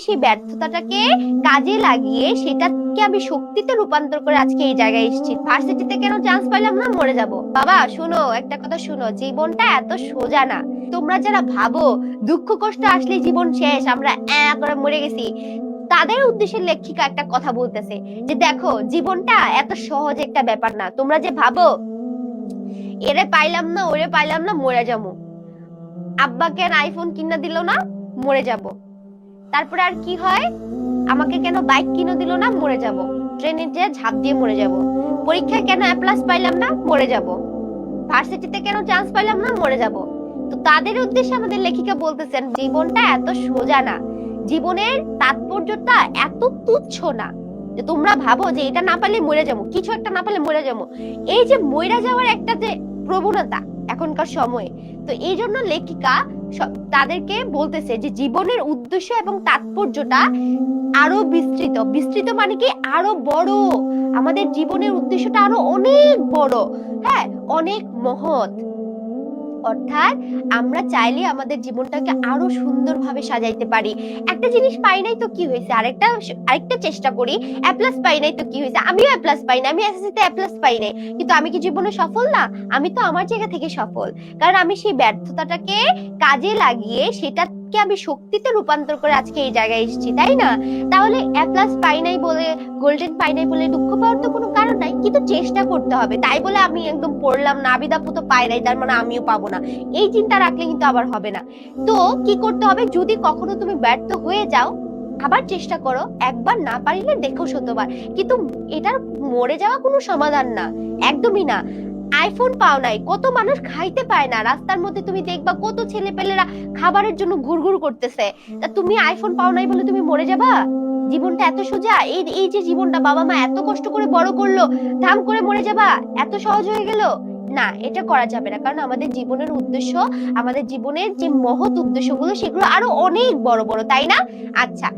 সেই ব্যর্থতাটাকে কাজে লাগিয়ে সেটাকে আমি শক্তিতে রূপান্তর করে আজকে এই জায়গায় এসেছি। ভার্সিটিতে কেন চান্স পাইলাম না, মরে যাব। বাবা শুনো, একটা কথা শুনো, জীবনটা এত সোজা না। তোমরা যারা ভাবো দুঃখ কষ্ট আসলে জীবন শেষ, আমরা করে মরে গেছি, তাদের উদ্দেশ্যে লেখিকা একটা কথা বলতেছে যে দেখো, জীবনটা এত সহজ একটা ব্যাপার না। তোমরা যে ভাবো এরে পাইলাম না, ওরে পাইলাম না, মরে যাবো, আব্বা কেন আইফোন কিনা দিল না, মরে যাব। তারপরে আর কি হয়, আমাকে কেন বাইক কিনে দিল না, মরে যাব। ট্রেনে যে ঝাঁপ দিয়ে মরে যাব। পরীক্ষায় কেন এ প্লাস পাইলাম না, মরে যাব। ভার্সিটিতে কেন চান্স পাইলাম না, মরে যাব। তো তাদের উদ্দেশ্যে আমাদের লেখিকা বলতেছেন জীবনটা এত সোজা না, জীবনের তাৎপর্যটা এত তুচ্ছ না যে তোমরা ভাবো যে এটা না পারলে মরে যাবো, কিছু একটা না পারলে মরে যাবো। এই যে মরে যাওয়ার একটা যে প্রবণতা এখনকার সময়ে, তো এই জন্য লেখিকা তাদেরকে বলতেছে যে জীবনের উদ্দেশ্য এবং তাৎপর্যটা আরো বিস্তৃত। বিস্তৃত মানে কি, আরো বড়। আমাদের জীবনের উদ্দেশ্যটা আরো অনেক বড়, হ্যাঁ, অনেক মহৎ। অর্থাৎ আমরা চাইলে আমাদের জীবনটাকে আরো সুন্দরভাবে সাজাইতে পারি। একটা জিনিস পাই নাই তো কি হয়েছে, আরেকটা চেষ্টা করি। এ প্লাস পাই নাই তো কি হয়েছে, আমিও এ প্লাস পাই না, আমি এসএসসি তে এ প্লাস পাই নাই, কিন্তু আমি কি জীবনে সফল না? আমি তো আমার জায়গা থেকে সফল, কারণ আমি সেই ব্যর্থতাটাকে কাজে লাগিয়ে সেটাকে আমি শক্তিতে রূপান্তর করে আজকে এই জায়গায় এসেছি, তাই না? তাহলে এ প্লাস পাই নাই বলে, গোল্ডেন পাই নাই বলে দুঃখ পাওয়ার তো কোনো কারণ নাই, কিন্তু চেষ্টা করতে হবে। তাই বলে আমি একদম পড়লাম না, আবিদাপু তো পাই নাই, তার মানে আমিও পাবো না, এই চিন্তা রাখলে কিন্তু আবার হবে না। তো কি করতে হবে, যদি কখনো তুমি ব্যর্থ হয়ে যাও, আবার চেষ্টা করো। একবার না পারিলে দেখো শতবার, কিন্তু এটার মরে যাওয়া কোনো সমাধান না, একদমই না। আইফোন পাও নাই, কত মানুষ খাইতে পায় না, রাস্তার মধ্যে তুমি দেখবা কত ছেলে পেলেরা খাবারের জন্য ঘুরঘুর করতেছে। তা তুমি আইফোন পাও নাই বলে তুমি মরে যাবা? জীবনটা এত সোজা? এই যে জীবনটা বাবা মা এত কষ্ট করে বড় করলো, ধাম করে মরে যাবা, এত সহজ হয়ে গেল? না, এটা করা যাবে না, কারণ আমাদের জীবনের উদ্দেশ্য, আমাদের জীবনের যে মহৎ উদ্দেশ্যগুলো, সেগুলো আরো অনেক বড় বড়, তাই না? আচ্ছা।